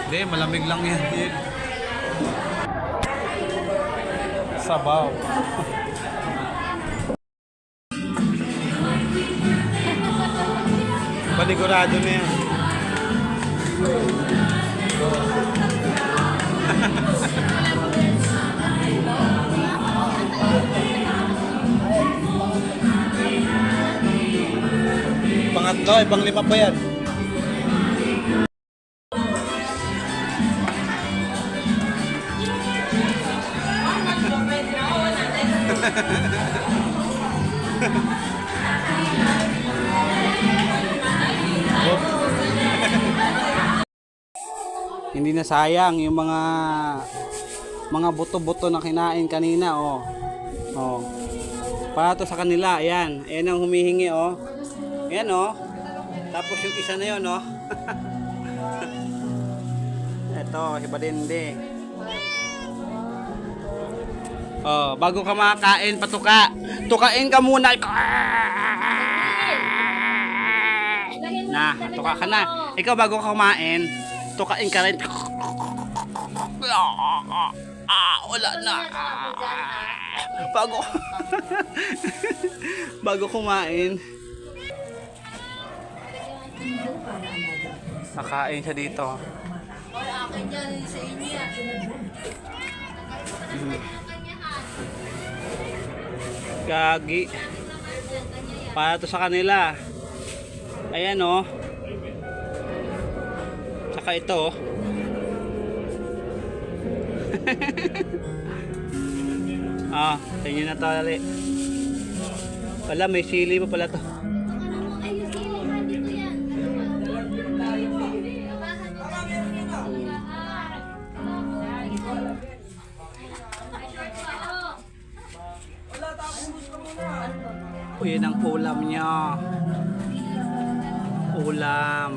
Hindi, malamig lang yan. Sabaw. Panigurado na yan. Pangatlo, ibang lima pa yan. Hindi na sayang yung mga buto-buto na kinain kanina, oh. Oh. Para to sa kanila, ayan. Ayan ang humihingi, oh. Ayan, oh. Tapos yung isa na yun, oh. Ito, hibadindi. Oh, bago ka makakain, patuka. Tukain ka muna. Na, tuka ka na. Ikaw bago ka kumain, tukain ka rin. Wala na. Bago bago kumain. Nakain siya dito. Akin yan, sa inyo yan. Gagi. Para to sa kanila. Ayan, oh. Saka ito, oh. Ah, sa inyo na to, dali. Wala, may sili pa pala to. Yan ang ulam niya. Ulam.